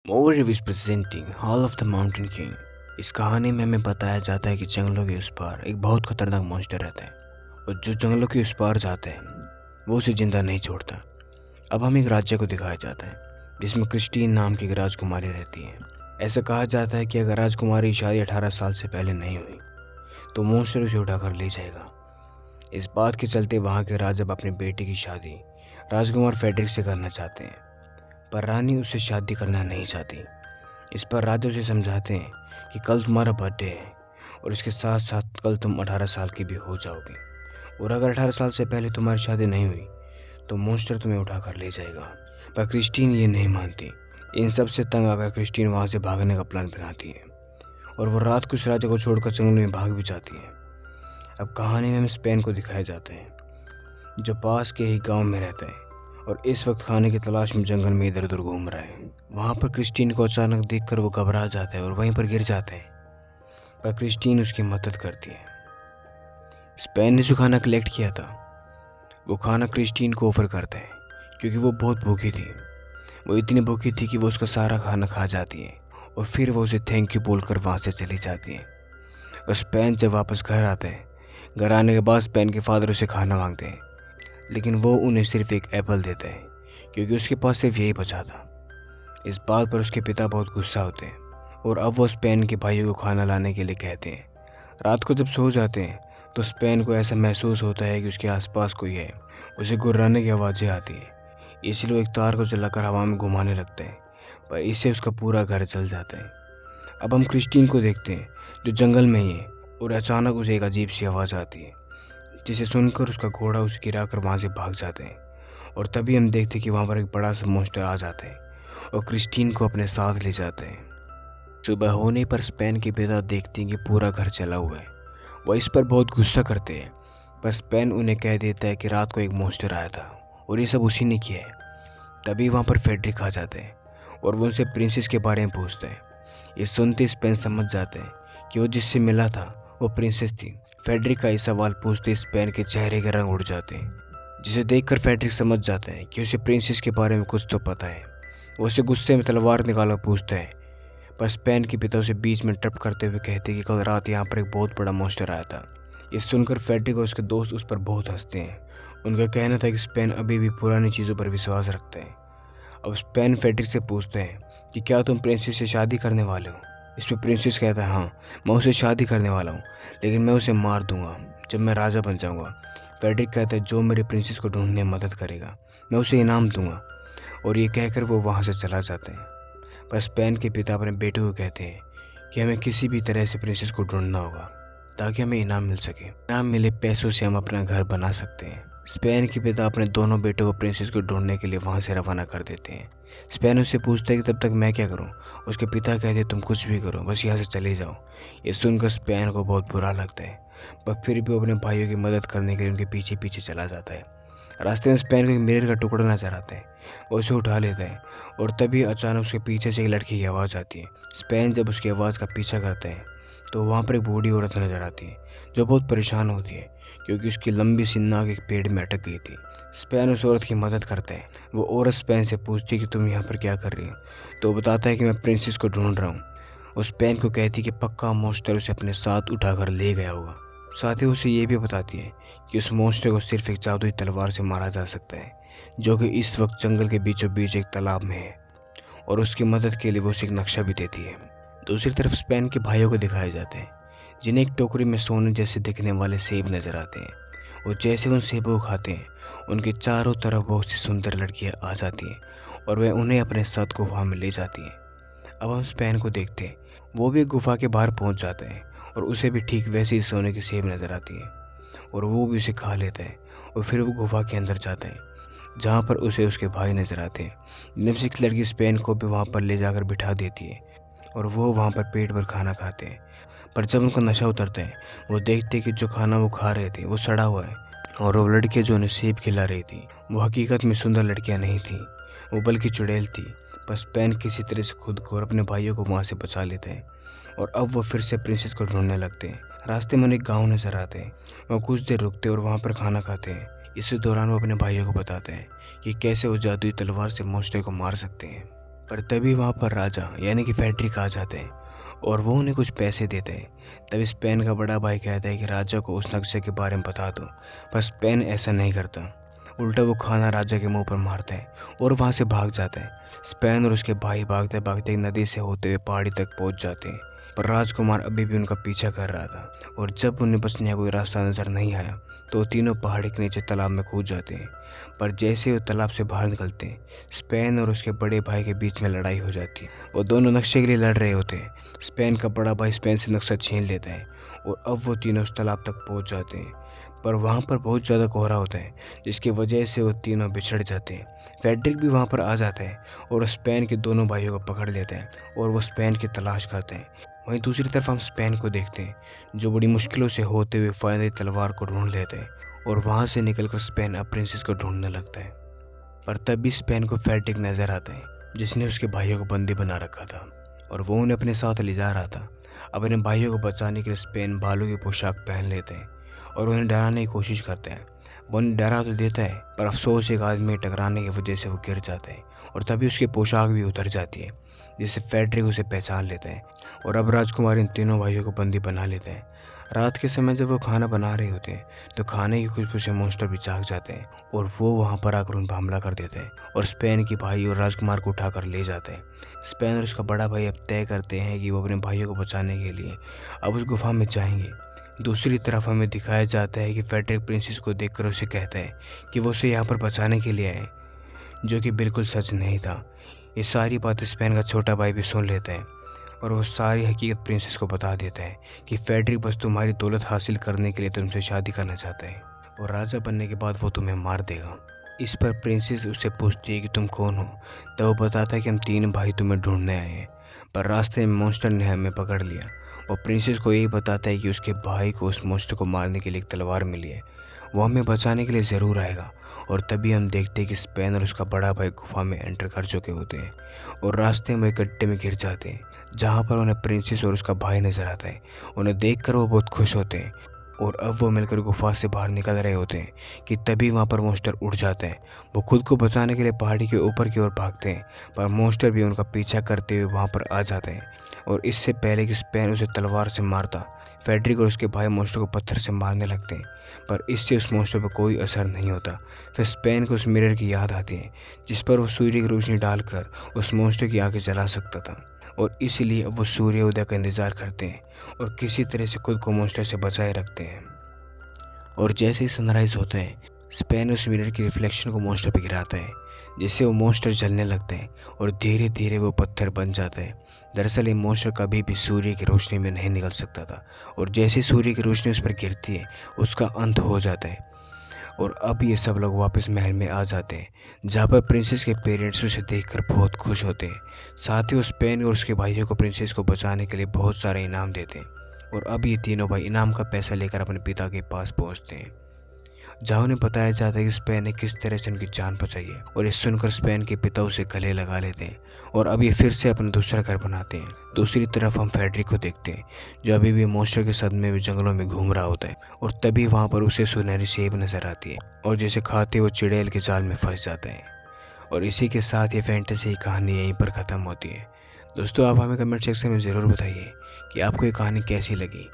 Movie is presenting hall of the mountain king. इस कहानी में हमें बताया जाता है कि जंगलों के उस पार एक बहुत खतरनाक मॉन्स्टर रहता है और जो जंगलों के उस पार जाता है वो उसे जिंदा नहीं छोड़ता। अब हम एक राज्य को दिखाया जाता है जिसमें क्रिस्टीन नाम की एक राजकुमारी रहती है। ऐसा कहा जाता है कि अगर राजकुमारी की शादी 18 साल से पहले नहीं हुई तो मॉन्स्टर उसे उठाकर ले जाएगा। इस बात के चलते वहाँ के राजा अब अपनी बेटी की शादी राजकुमार फेडरिक से करना चाहते हैं, पर रानी उससे शादी करना नहीं चाहती। इस पर राजा उसे समझाते हैं कि कल तुम्हारा बर्थडे है और इसके साथ साथ कल तुम 18 साल की भी हो जाओगे, और अगर 18 साल से पहले तुम्हारी शादी नहीं हुई तो मॉन्स्टर तुम्हें उठाकर ले जाएगा। पर क्रिस्टीन ये नहीं मानती। इन सब से तंग आकर क्रिस्टीन वहाँ से भागने का प्लान बनाती है और वो रात को उस राजा को छोड़कर जंगल में भाग भी जाती है। अब कहानी में हमें स्पेन को दिखाया जाता है जो पास के ही गांव में रहता है और इस वक्त खाने की तलाश में जंगल में इधर उधर घूम रहा है। वहाँ पर क्रिस्टीन को अचानक देखकर वो घबरा जाता है और वहीं पर गिर जाता है, पर क्रिस्टीन उसकी मदद करती है। स्पेन ने जो खाना कलेक्ट किया था वो खाना क्रिस्टीन को ऑफर करता है क्योंकि वो बहुत भूखी थी। वो इतनी भूखी थी कि वो उसका सारा खाना खा जाती है और फिर वो उसे थैंक यू बोलकर वहाँ से चली जाती है। और स्पेन जब वापस घर आता है, घर आने के बाद स्पेन के फादर उसे खाना मांगते हैं, लेकिन वो उन्हें सिर्फ एक एप्पल देता है क्योंकि उसके पास सिर्फ यही बचा था। इस बात पर उसके पिता बहुत गुस्सा होते हैं और अब वो स्पेन के भाइयों को खाना लाने के लिए कहते हैं। रात को जब सो जाते हैं तो स्पेन को ऐसा महसूस होता है कि उसके आसपास कोई है। उसे गुर्राने की आवाज़ें आती है, इसलिए वो एक तार को जलाकर हवा में घुमाने लगता है, पर इससे उसका पूरा घर जल जाता है। अब हम क्रिस्टीन को देखते हैं जो जंगल में ही है और अचानक उसे एक अजीब सी आवाज़ आती है जिसे सुनकर उसका घोड़ा उसे गिराकर वहाँ से भाग जाते हैं। और तभी हम देखते हैं कि वहाँ पर एक बड़ा सा मॉन्स्टर आ जाता है और क्रिस्टीन को अपने साथ ले जाते हैं। सुबह होने पर स्पेन के पिता देखते हैं कि पूरा घर जला हुआ है। वह इस पर बहुत गुस्सा करते हैं, पर स्पेन उन्हें कह देता है कि रात को एक मॉन्स्टर आया था और ये सब उसी ने किया है। तभी वहाँ पर फेडरिक आ जाते हैं और वो उनसे प्रिंसेस के बारे में पूछते हैं। ये सुनते स्पेन समझ जाते हैं कि वो जिससे मिला था वो प्रिंसेस थी। फेडरिक का ये सवाल पूछते स्पेन के चेहरे के रंग उड़ जाते हैं, जिसे देखकर फेडरिक समझ जाता है कि उसे प्रिंसेस के बारे में कुछ तो पता है। वो उसे गुस्से में तलवार निकालकर पूछता है, पर स्पेन के पिता उसे बीच में इंटरप्ट करते हुए कहते हैं कि कल रात यहाँ पर एक बहुत बड़ा मॉन्स्टर आया था। ये सुनकर फेडरिक और उसके दोस्त उस पर बहुत हंसते हैं। उनका कहना था कि स्पेन अभी भी पुरानी चीज़ों पर विश्वास रखता है। अब स्पेन फेडरिक से पूछते हैं कि क्या तुम प्रिंसेस से शादी करने वाले हो। इस पर प्रिंसेस कहता है, हाँ मैं उससे शादी करने वाला हूँ, लेकिन मैं उसे मार दूंगा जब मैं राजा बन जाऊँगा। फेडरिक कहता है जो मेरे प्रिंसेस को ढूंढने में मदद करेगा मैं उसे इनाम दूंगा, और ये कहकर वो वहाँ से चला जाते हैं। पर स्पेन के पिता अपने बेटे को कहते हैं कि हमें किसी भी तरह से प्रिंसेस को ढूंढना होगा ताकि हमें इनाम मिल सके। इनाम मिले पैसों से हम अपना घर बना सकते हैं। स्पेन के पिता अपने दोनों बेटों को प्रिंसेस को ढूंढने के लिए वहाँ से रवाना कर देते हैं। स्पेन उससे पूछता है कि तब तक मैं क्या करूँ। उसके पिता कहते हैं तुम कुछ भी करो, बस यहाँ से चले जाओ। ये सुनकर स्पेन को बहुत बुरा लगता है, पर फिर भी वो अपने भाइयों की मदद करने के लिए उनके पीछे पीछे चला जाता है। रास्ते में स्पेन को एक मिरर का टुकड़ा नजर आता है, वो उसे उठा लेता है और तभी अचानक उसके पीछे से एक लड़की की आवाज़ आती है। स्पेन जब उसकी आवाज़ का पीछा करता है तो वहाँ पर एक बूढ़ी औरत नजर आती है जो बहुत परेशान होती है क्योंकि उसकी लंबी सी नाक एक पेड़ में अटक गई थी। स्पेन उस औरत की मदद करता है। वो औरत स्पेन से पूछती है कि तुम यहाँ पर क्या कर रही हो, तो वो बताता है कि मैं प्रिंसेस को ढूंढ रहा हूँ। वो स्पेन को कहती है कि पक्का मॉन्स्टर उसे अपने साथ उठाकर ले गया होगा। साथ ही उसे ये भी बताती है कि उस मॉन्स्टर को सिर्फ एक जादुई तलवार से मारा जा सकता है जो कि इस वक्त जंगल के बीचों बीच एक तालाब में है, और उसकी मदद के लिए वो उसे एक नक्शा भी देती है। दूसरी तरफ स्पेन के भाइयों को दिखाए जाते हैं जिन्हें एक टोकरी में सोने जैसे दिखने वाले सेब नजर आते हैं, और जैसे उन सेबों को खाते हैं उनके चारों तरफ बहुत सी सुंदर लड़कियां आ जाती हैं और वह उन्हें अपने साथ गुफा में ले जाती हैं। अब हम स्पेन को देखते हैं, वो भी गुफा के बाहर पहुंच जाते हैं और उसे भी ठीक वैसे ही सोने की सेब नजर आती है और वो भी उसे खा लेता है। और फिर वो गुफा के अंदर जाता है जहाँ पर उसे उसके भाई नजर आते हैं, जिनमें से एक लड़की स्पेन को भी वहाँ पर ले जाकर बिठा देती है और वो वहाँ पर पेट भर खाना खाते हैं। पर जब उनका नशा उतरता है वो देखते हैं कि जो खाना वो खा रहे थे वो सड़ा हुआ है, और वो लड़कियाँ जो उन्हें सेब खिला रही थी वो हकीकत में सुंदर लड़कियाँ नहीं थी, वो बल्कि चुड़ैल थी। पर स्पेन किसी तरह से खुद को और अपने भाइयों को वहाँ से बचा लेते हैं और अब वो फिर से प्रिंसेस को ढूंढने लगते हैं। रास्ते में उन्हें गाँव नजर आते हैं, वो कुछ देर रुकते और वहाँ पर खाना खाते हैं। इसी दौरान वो अपने भाइयों को बताते हैं कि कैसे वो जादुई तलवार से मॉन्स्टर को मार सकते हैं। पर तभी वहाँ पर राजा यानी कि फेडरिक आ जाते हैं और वो उन्हें कुछ पैसे देते हैं। तभी स्पेन का बड़ा भाई कहता है कि राजा को उस नक्शे के बारे में बता दो, पर स्पेन ऐसा नहीं करता। उल्टा वो खाना राजा के मुंह पर मारता है और वहाँ से भाग जाता है। स्पेन और उसके भाई भागते भागते एक नदी से होते हुए पहाड़ी तक पहुँच जाते हैं, पर राजकुमार अभी भी उनका पीछा कर रहा था। और जब उन्हें बचने का कोई रास्ता नजर नहीं आया तो वो तीनों पहाड़ी के नीचे तालाब में कूद जाते हैं। पर जैसे वो तालाब से बाहर निकलते हैं, स्पेन और उसके बड़े भाई के बीच में लड़ाई हो जाती है। वो दोनों नक्शे के लिए लड़ रहे होते हैं। स्पेन का बड़ा भाई स्पेन से नक्शा छीन लेता है और अब वो तीनों उस तालाब तक पहुंच जाते हैं। पर वहाँ पर बहुत ज़्यादा कोहरा होता है, जिसकी वजह से वो तीनों बिछड़ जाते हैं। फेडरिक भी वहाँ पर आ जाता है और स्पेन के दोनों भाइयों को पकड़ लेता है और वो स्पेन की तलाश करते हैं। वहीं दूसरी तरफ हम स्पेन को देखते हैं, जो बड़ी मुश्किलों से होते हुए फाइनली तलवार को ढूंढ लेते हैं और वहाँ से निकलकर स्पेन अब प्रिंसेस को ढूंढने लगता है। पर तभी स्पेन को फेडरिक नजर आता है, जिसने उसके भाइयों को बंदी बना रखा था और वो उन्हें अपने साथ ले जा रहा था। अब अपने भाइयों को बचाने के लिए स्पेन भालू की पोशाक पहन लेते हैं और उन्हें डराने की कोशिश करते हैं। वो उन्हें डरा तो देता है, पर अफसोस एक आदमी के टकराने की वजह से वो गिर जाता है और तभी उसकी पोशाक भी उतर जाती है, जिससे फेडरिक उसे पहचान लेता है और अब राजकुमार इन तीनों भाइयों को बंदी बना लेते हैं। रात के समय जब वो खाना बना रहे होते हैं तो खाने की खुशबू से मॉन्स्टर भी जाग जाते हैं और वो वहाँ पर आकर उन पर हमला कर देते हैं और स्पेन की भाई और राजकुमार को उठाकर ले जाते हैं। स्पेन और उसका बड़ा भाई अब तय करते हैं कि वो अपने भाइयों को बचाने के लिए अब उस गुफा में जाएंगे। दूसरी तरफ हमें दिखाया जाता है कि फेडरिक प्रिंसेस को देखकर उसे कहता है कि वो उसे यहाँ पर बचाने के लिए आए, जो कि बिल्कुल सच नहीं था। ये सारी बातें स्पेन का छोटा भाई भी सुन लेता है और वो सारी हकीकत प्रिंसेस को बता देता है कि फेडरिक बस तुम्हारी दौलत हासिल करने के लिए तुमसे शादी करना चाहता है और राजा बनने के बाद वो तुम्हें मार देगा। इस पर प्रिंसेस उससे पूछती है कि तुम कौन हो। तब वो बताता है कि हम तीन भाई तुम्हें ढूंढने आए हैं, पर रास्ते में मॉन्स्टर ने हमें पकड़ लिया। और प्रिंसेस को यही बताता है कि उसके भाई को उस मॉन्स्टर को मारने के लिए एक तलवार मिली है, वो हमें बचाने के लिए ज़रूर आएगा। और तभी हम देखते हैं कि स्पेन और उसका बड़ा भाई गुफा में एंटर कर चुके होते हैं और रास्ते में एक गड्ढे में गिर जाते हैं, जहाँ पर उन्हें प्रिंसेस और उसका भाई नजर आता है। उन्हें देखकर वो बहुत खुश होते हैं और अब वो मिलकर गुफा से बाहर निकल रहे होते हैं कि तभी वहाँ पर मॉन्स्टर उड़ जाता है। वो खुद को बचाने के लिए पहाड़ी के ऊपर की ओर भागते हैं, पर मॉन्स्टर भी उनका पीछा करते हुए वहाँ पर आ जाते हैं और इससे पहले कि स्पेन उसे तलवार से मारता, फेडरिक और उसके भाई मॉन्स्टर को पत्थर से मारने लगते हैं, पर इससे उस मॉन्स्टर पर कोई असर नहीं होता। फिर स्पेन को उस मिरर की याद आती है जिस पर वो सूर्य की रोशनी डालकर उस मॉन्स्टर की आंखें जला सकता था और इसीलिए अब वो सूर्य उदय का इंतज़ार करते हैं और किसी तरह से खुद को मॉन्स्टर से बचाए रखते हैं। और जैसे ही सनराइज होता है, स्पेन उस मिरर की रिफ्लेक्शन को मॉन्स्टर पे गिराता है, जिससे वो मॉन्स्टर जलने लगता है और धीरे धीरे वो पत्थर बन जाता है। दरअसल ये मॉन्स्टर कभी भी सूर्य की रोशनी में नहीं निकल सकता था और जैसे सूर्य की रोशनी उस पर गिरती है उसका अंत हो जाता है। और अब ये सब लोग वापस महल में आ जाते हैं, जहाँ पर प्रिंसेस के पेरेंट्स उसे देखकर बहुत खुश होते हैं। साथ ही वो स्पेन और उसके भाइयों को प्रिंसेस को बचाने के लिए बहुत सारे इनाम देते हैं और अब ये तीनों भाई इनाम का पैसा लेकर अपने पिता के पास पहुँचते हैं, जहाँ उन्हें बताया जाता है कि स्पेन ने किस तरह से उनकी जान बचाई है। और ये सुनकर स्पेन के पिता उसे गले लगा लेते हैं और अब ये फिर से अपना दूसरा घर बनाते हैं। दूसरी तरफ हम फेडरिक को देखते हैं, जो अभी भी मॉन्स्टर के सदमे में जंगलों में घूम रहा होता है और तभी वहाँ पर उसे सुनहरी सेब नजर आती है और जिसे खाते वो चिड़ैल के जाल में फंस जाता है। और इसी के साथ ये फैंटेसी कहानी यहीं पर ख़त्म होती है। दोस्तों, आप हमें कमेंट सेक्शन में ज़रूर बताइए कि आपको ये कहानी कैसी लगी।